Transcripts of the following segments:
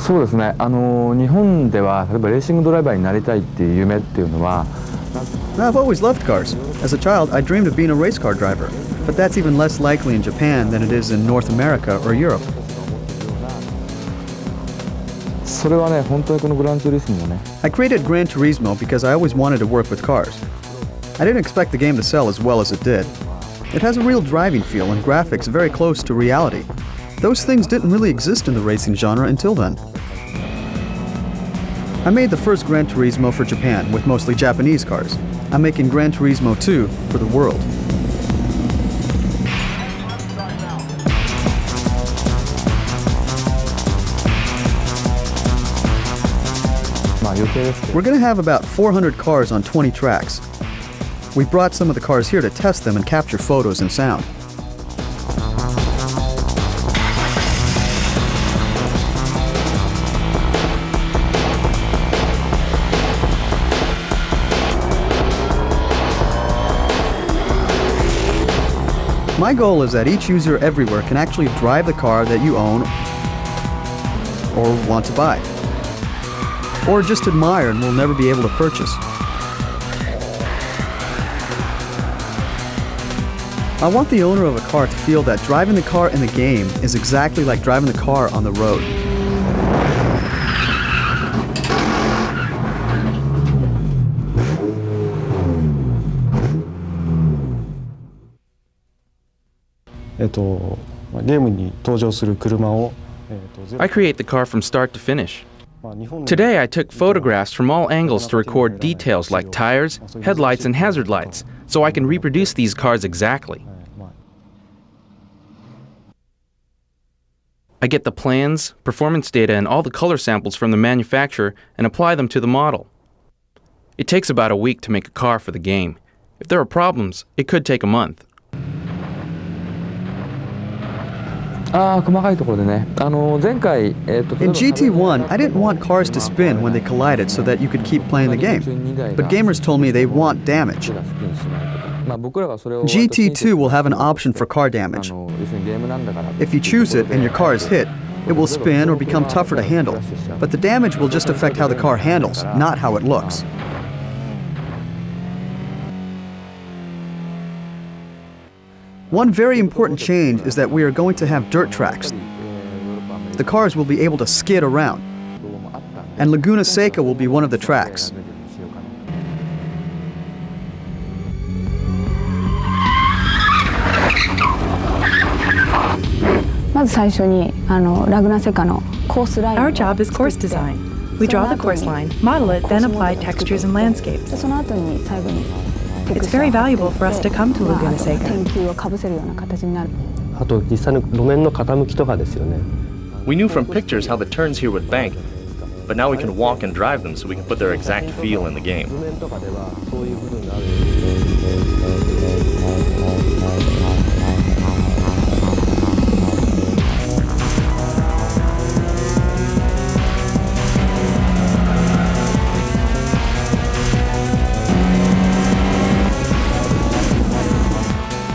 そうですね。日本では例えばレーシングドライバーになりたいっていう夢っていうのは。I've always loved cars. As a child, I dreamed of being a race car driver, but that's even less likely in Japan than it is in North America or Europe. それはね、本当にこのグランツーリスモもね。I created Gran Turismo because I always wanted to work with cars. I didn't expect the game to sell as well as it did. It has a real driving feel and graphics very close to reality. Those things didn't really exist in the racing genre until then. I made the first Gran Turismo for Japan with mostly Japanese cars. I'm making Gran Turismo 2 for the world. We're going to have about 400 cars on 20 tracks. We brought some of the cars here to test them and capture photos and sound. My goal is that each user everywhere can actually drive the car that you own or want to buy, or just admire and will never be able to purchase. I want the owner of a car to feel that driving the car in the game is exactly like driving the car on the road. I create the car from start to finish. Today I took photographs from all angles to record details like tires, headlights, and hazard lights, so I can reproduce these cars exactly. I get the plans, performance data, and all the color samples from the manufacturer and apply them to the model. It takes about a week to make a car for the game. If there are problems, it could take a month. 細かいところでね。前回In GT1, I didn't want cars to spin when they collided so that you could keep playing the game. But gamers told me they want damage. GT2 will have an option for car damage. If you choose it and your car is hit, it will spin or become tougher to handle. But the damage will just affect how the car handles, not how it looks. One very important change is that we are going to have dirt tracks. The cars will be able to skid around. And Laguna Seca will be one of the tracks. Our job is course design. We draw the course line, model it, then apply textures and landscapes. It's very valuable for us to come to Laguna Seca. We knew from pictures how the turns here would bank, but now we can walk and drive them so we can put their exact feel in the game.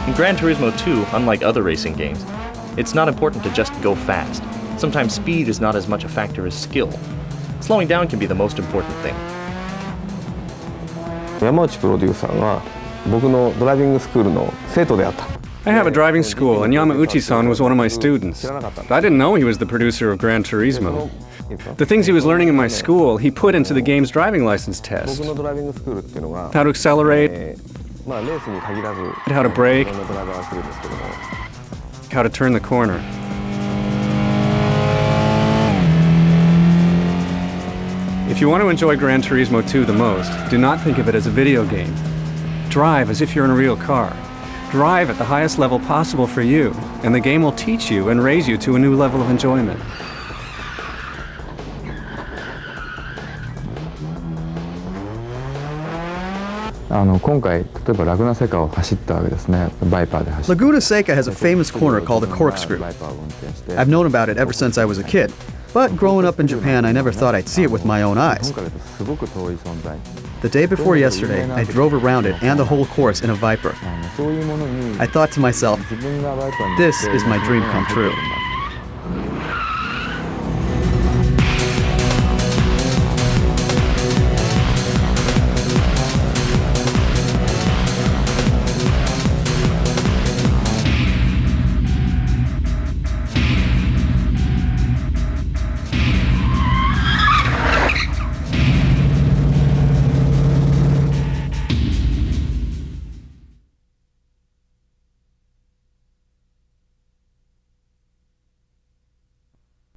In Gran Turismo 2, unlike other racing games, it's not important to just go fast. Sometimes speed is not as much a factor as skill. Slowing down can be the most important thing. I have a driving school, and Yamauchi-san was one of my students. But I didn't know he was the producer of Gran Turismo. The things he was learning in my school, he put into the game's driving license test. How to accelerate, how to brake, how to turn the corner. If you want to enjoy Gran Turismo 2 the most, do not think of it as a video game. Drive as if you're in a real car. Drive at the highest level possible for you, and the game will teach you and raise you to a new level of enjoyment. 今回例えばラグナセカを走ったわけですね。バイパーで走って。Laguna Seca has a famous corner called the corkscrew. I've known about it ever since I was a kid. But growing up in Japan, I never thought I'd see it with my own eyes. The day before yesterday, I drove around it and the whole course in a Viper. I thought to myself, this is my dream come true.